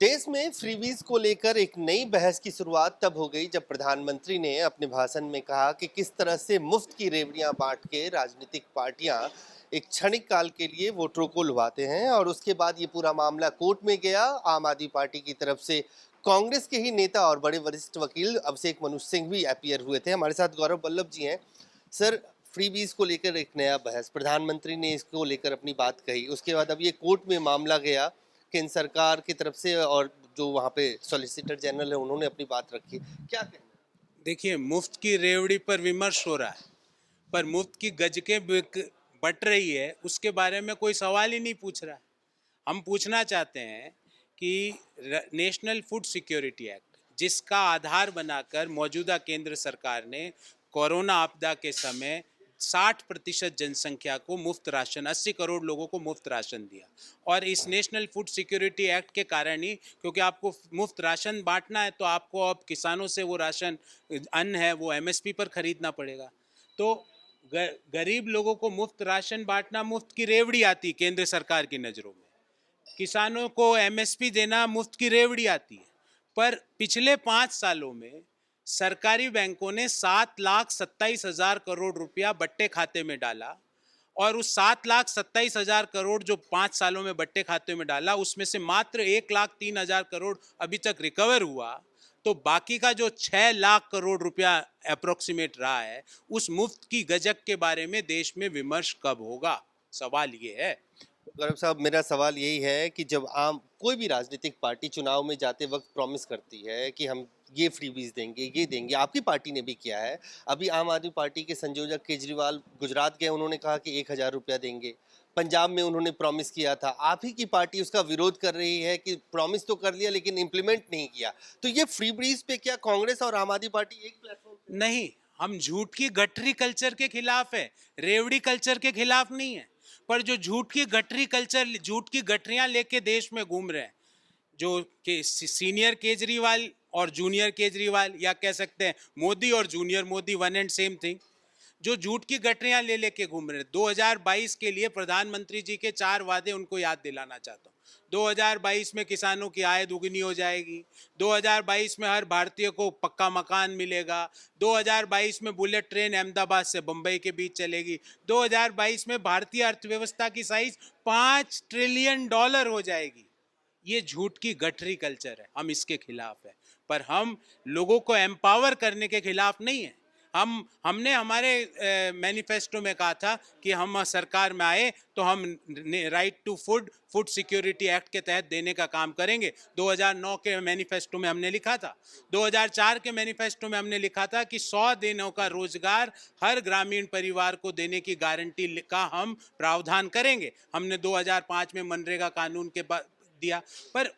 देश में फ्रीबीज को लेकर एक नई बहस की शुरुआत तब हो गई जब प्रधानमंत्री ने अपने भाषण में कहा कि किस तरह से मुफ्त की रेवड़ियां बांट के राजनीतिक पार्टियां एक क्षणिक काल के लिए वोटरों को लुभाते हैं। और उसके बाद ये पूरा मामला कोर्ट में गया। आम आदमी पार्टी की तरफ से कांग्रेस के ही नेता और बड़े वरिष्ठ वकील अभिषेक मनु सिंह भी अपीयर हुए थे। हमारे साथ गौरव वल्लभ जी हैं। सर, फ्रीबीज को लेकर एक नया बहस, प्रधानमंत्री ने इसको लेकर अपनी बात कही, उसके बाद अब ये कोर्ट में मामला गया, केंद्र सरकार की तरफ से और जो वहाँ पे सॉलिसिटर जनरल है उन्होंने अपनी बात रखी। क्या कहना है? देखिए, मुफ्त की रेवड़ी पर विमर्श हो रहा है, पर मुफ्त की गजकें बट रही है उसके बारे में कोई सवाल ही नहीं पूछ रहा है। हम पूछना चाहते हैं कि नेशनल फूड सिक्योरिटी एक्ट, जिसका आधार बनाकर मौजूदा केंद्र सरकार ने कोरोना आपदा के समय 60% जनसंख्या को मुफ्त राशन, 80 करोड़ लोगों को मुफ्त राशन दिया। और इस नेशनल फूड सिक्योरिटी एक्ट के कारण ही, क्योंकि आपको मुफ्त राशन बांटना है तो आपको अब किसानों से वो राशन, अन्न है, वो एमएसपी पर खरीदना पड़ेगा। तो गरीब लोगों को मुफ्त राशन बांटना मुफ्त की रेवड़ी आती केंद्र सरकार की नज़रों में, किसानों को एमएसपी देना मुफ्त की रेवड़ी आती है। पर पिछले 5 सालों में सरकारी बैंकों ने 7,27,000 करोड़ रुपया बट्टे खाते में डाला, और उस 7,27,000 करोड़ जो 5 सालों में बट्टे खाते में डाला, उसमें से मात्र 1,03,000 करोड़ अभी तक रिकवर हुआ। तो बाकी का जो 6 लाख करोड़ रुपया अप्रोक्सीमेट रहा है, उस मुफ्त की गजक के बारे में देश में विमर्श कब होगा, सवाल ये है। गौरव साहब, मेरा सवाल यही है कि जब आम कोई भी राजनीतिक पार्टी चुनाव में जाते वक्त प्रॉमिस करती है कि हम ये फ्रीबीज देंगे, ये देंगे, आपकी पार्टी ने भी किया है। अभी आम आदमी पार्टी के संयोजक केजरीवाल गुजरात गए, उन्होंने कहा कि 1,000 रुपया देंगे। पंजाब में उन्होंने प्रॉमिस किया था। आप ही की पार्टी उसका विरोध कर रही है कि प्रॉमिस तो कर लिया लेकिन इम्प्लीमेंट नहीं किया। तो ये फ्रीबीज पे क्या कांग्रेस और आम आदमी पार्टी एक प्लेटफॉर्म पे? नहीं, हम झूठ की गठरी कल्चर के खिलाफ है, रेवड़ी कल्चर के खिलाफ नहीं है। पर जो झूठ की गठरी कल्चर, झूठ की गठरियां लेके देश में घूम रहे हैं, जो कि सीनियर केजरीवाल और जूनियर केजरीवाल, या कह सकते हैं मोदी और junior Modi, one and same thing, जो झूठ की गठरियां ले लेके घूम रहे हैं। 2022 के लिए प्रधानमंत्री जी के 4 वादे उनको याद दिलाना चाहता हूँ। 2022 में किसानों की आय दुगनी हो जाएगी, 2022 में हर भारतीय को पक्का मकान मिलेगा, 2022 में बुलेट ट्रेन अहमदाबाद से बंबई के बीच चलेगी, 2022 में भारतीय अर्थव्यवस्था की साइज $5 ट्रिलियन हो जाएगी। ये झूठ की गठरी कल्चर है, हम इसके खिलाफ है। पर हम लोगों को एम्पावर करने के खिलाफ नहीं है। हमने हमारे मैनिफेस्टो में कहा था कि हम सरकार में आए तो हम right to food security act के तहत देने का काम करेंगे। 2009 के मैनिफेस्टो में हमने लिखा था, 2004 के मैनिफेस्टो में हमने लिखा था कि 100 दिनों का रोजगार हर ग्रामीण परिवार को देने की गारंटी का हम प्रावधान करेंगे। हमने 2005 में मनरेगा कानून के दिया, पर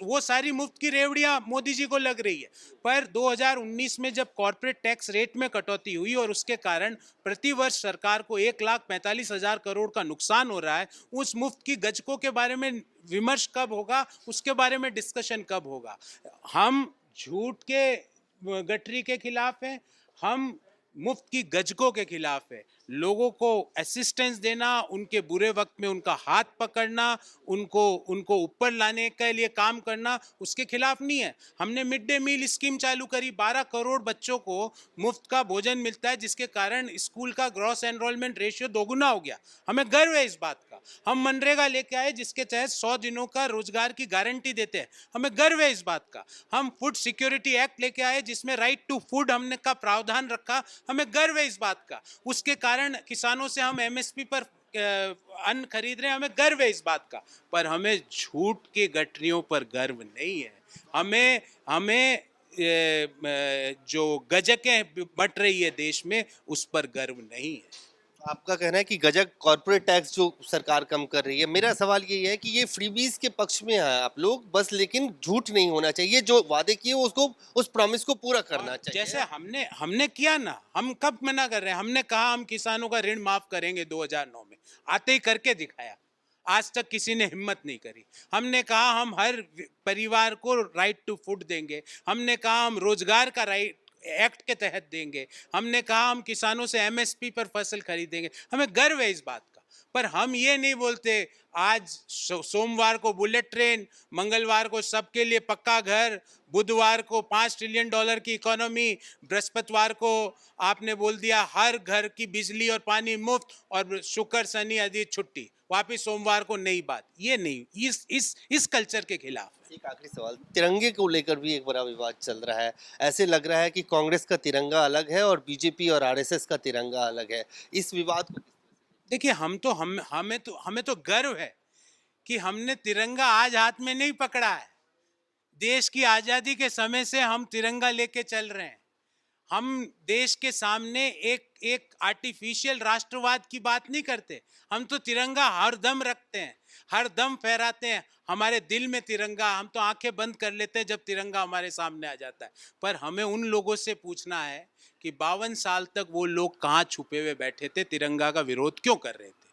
वो सारी मुफ्त की रेवड़ियां मोदी जी को लग रही है। पर 2019 में जब कॉर्पोरेट टैक्स रेट में कटौती हुई और उसके कारण प्रतिवर्ष सरकार को 1,45,000 करोड़ का नुकसान हो रहा है, उस मुफ्त की गजकों के बारे में विमर्श कब होगा, उसके बारे में डिस्कशन कब होगा। हम झूठ के गठरी के खिलाफ हैं, हम मुफ्त की गजकों के खिलाफ है। लोगों को असिस्टेंस देना, उनके बुरे वक्त में उनका हाथ पकड़ना, उनको ऊपर लाने के लिए काम करना, उसके खिलाफ नहीं है। हमने मिड डे मील स्कीम चालू करी, 12 करोड़ बच्चों को मुफ्त का भोजन मिलता है, जिसके कारण स्कूल का ग्रॉस एनरोलमेंट रेशियो दोगुना हो गया। हमें गर्व है इस बात का। हम मनरेगा लेके आए, जिसके तहत 100 दिनों का रोजगार की गारंटी देते हैं, हमें गर्व है इस बात का। हम फूड सिक्योरिटी एक्ट लेके आए, जिसमें राइट टू फूड हमने का प्रावधान रखा, हमें गर्व है इस बात का। उसके कारण किसानों से हम एमएसपी पर अन्न खरीद रहे हैं, हमें गर्व है इस बात का। पर हमें झूठ के गठरियों पर गर्व नहीं है। हमें जो गजकें बट रही है देश में, उस पर गर्व नहीं है। आपका कहना है कि गजक कॉर्पोरेट टैक्स जो सरकार कम कर रही है। मेरा सवाल यही है कि ये फ्रीबीज के पक्ष में है आप लोग बस, लेकिन झूठ नहीं होना चाहिए। जो वादे किए उसको, उस प्रॉमिस को पूरा करना चाहिए। जैसे हमने किया ना, हम कब मना कर रहे हैं? हमने कहा हम किसानों का ऋण माफ करेंगे 2009 में, आते ही करके दिखाया। आज तक किसी ने हिम्मत नहीं करी। हमने कहा हम हर परिवार को राइट टू फूड देंगे, हमने कहा हम रोजगार का राइट एक्ट के तहत देंगे, हमने कहा हम किसानों से एमएसपी पर फसल खरीदेंगे। हमें गर्व है इस बात का। पर हम ये नहीं बोलते आज सोमवार को बुलेट ट्रेन, मंगलवार को सबके लिए पक्का घर, बुधवार को $5 ट्रिलियन की इकोनॉमी, बृहस्पतिवार को आपने बोल दिया हर घर की बिजली और पानी मुफ्त, और शुक्र शनि आदि छुट्टी, वापिस सोमवार को नई बात। ये नहीं, इस कल्चर के खिलाफ। एक आखिरी सवाल, तिरंगे को लेकर भी एक बड़ा विवाद चल रहा है। ऐसे लग रहा है कि कांग्रेस का तिरंगा अलग है और बीजेपी और आरएसएस का तिरंगा अलग है। इस विवाद को देखिए, हमें तो गर्व है कि हमने तिरंगा आज हाथ में नहीं पकड़ा है। देश की आजादी के समय से हम तिरंगा लेके चल रहे हैं। हम देश के सामने एक आर्टिफिशियल राष्ट्रवाद की बात नहीं करते। हम तो तिरंगा हर दम रखते हैं, हर दम फहराते हैं। हमारे दिल में तिरंगा, हम तो आंखें बंद कर लेते हैं जब तिरंगा हमारे सामने आ जाता है। पर हमें उन लोगों से पूछना है कि 52 साल तक वो लोग कहाँ छुपे हुए बैठे थे, तिरंगा का विरोध क्यों कर रहे थे,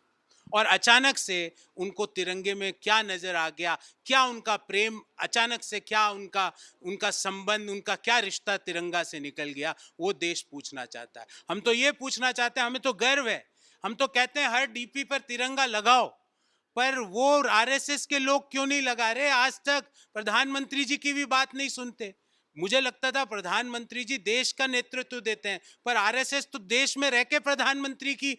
और अचानक से उनको तिरंगे में क्या नजर आ गया, क्या उनका प्रेम अचानक से, क्या उनका संबंध, उनका क्या रिश्ता तिरंगा से निकल गया, वो देश पूछना चाहता है। हम तो ये पूछना चाहते हैं, हमें तो गर्व है, हम तो कहते हैं हर डीपी पर तिरंगा लगाओ, पर वो आरएसएस के लोग क्यों नहीं लगा रहे? आज तक प्रधानमंत्री जी की भी बात नहीं सुनते। मुझे लगता था प्रधानमंत्री जी देश का नेतृत्व देते हैं, पर आरएसएस तो देश में रह के प्रधानमंत्री की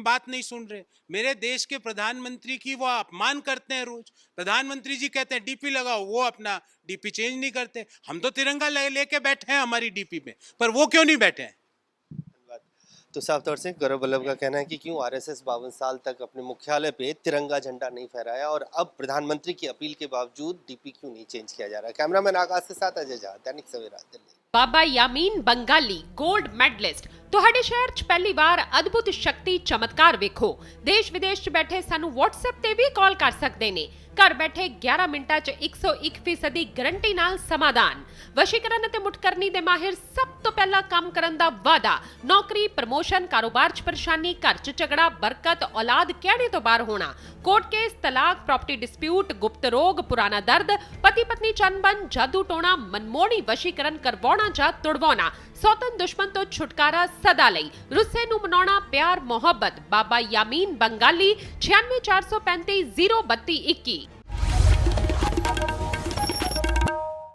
बात नहीं सुन रहे। मेरे देश के प्रधानमंत्री की वो अपमान करते हैं रोज। प्रधानमंत्री जी कहते हैं डीपी लगाओ, वो अपना डीपी चेंज नहीं करते। हम तो तिरंगा लेके बैठे हैं हमारी डीपी में, पर वो क्यों नहीं बैठे हैं? तो साफ तौर से गौरव वल्लभ का कहना है कि क्यों आरएसएस 52 साल तक अपने मुख्यालय पे तिरंगा झंडा नहीं फहराया और अब प्रधानमंत्री की अपील के बावजूद डीपी क्यों नहीं चेंज किया जा रहा है। कैमरामैन आकाश के साथ अजय झा, दैनिक सवेरा दिल्ली। ਬਾਬਾ ਯਾਮੀਨ ਬੰਗਾਲੀ 골ਡ ਮੈਡਲਿਸਟ ਤੁਹਾਡੇ ਸ਼ਹਿਰ 'ਚ ਪਹਿਲੀ ਵਾਰ ਅਦਭੁਤ ਸ਼ਕਤੀ ਚਮਤਕਾਰ ਵੇਖੋ। ਦੇਸ਼ ਵਿਦੇਸ਼ 'ਚ ਬੈਠੇ ਸਾਨੂੰ WhatsApp ਤੇ ਵੀ ਕਾਲ ਕਰ ਸਕਦੇ ਨੇ। ਘਰ ਬੈਠੇ 11 ਮਿੰਟਾਂ 'ਚ 101% ਗਾਰੰਟੀ ਨਾਲ ਸਮਾਧਾਨ। ਵਸ਼ੀਕਰਨ ਅਤੇ ਮੁਠਕਰਨੀ ਦੇ ਮਾਹਿਰ ਸਭ ਤੋਂ ਪਹਿਲਾਂ ਕੰਮ ਕਰਨ ਦਾ ਵਾਅਦਾ। ਨੌਕਰੀ, ਪ੍ਰਮੋਸ਼ਨ, ਕਾਰੋਬਾਰ 'ਚ ਪਰੇਸ਼ਾਨੀ, ਘਰ 'ਚ ਝਗੜਾ, ਬਰਕਤ, ਔਲਾਦ ਕਹਿਣੇ ਤੋਂ ਬਾਹਰ ਹੋਣਾ, ਕੋਰਟ ਕੇਸ, ਤਲਾਕ, ਪ੍ਰਾਪਰਟੀ ਡਿਸਪਿਊਟ, ਗੁਪਤ ਰੋਗ, ਪੁਰਾਣਾ ਦਰਦ, ਪਤੀ ਪਤਨੀ ਚੰਬਨ, ਜਾਦੂ ਟੋਣਾ, ਮਨਮੋਹਣੀ ਵਸ਼ੀਕਰਨ ਕਰਵਾਉਣਾ ਜਾਂ ਤੁੜਵਾਉਣਾ, ਸੌਤਨ ਦੁਸ਼ਮਣ ਤੋਂ ਛੁਟਕਾਰਾ ਸਦਾ ਲਈ, ਰੁੱਸੇ ਨੂੰ ਮਨਾਉਣਾ, ਪਿਆਰ ਮੁਹੱਬਤ। ਬਾਬਾ ਯਾਮੀਨ ਬੰਗਾਲੀ 96 435 032 21।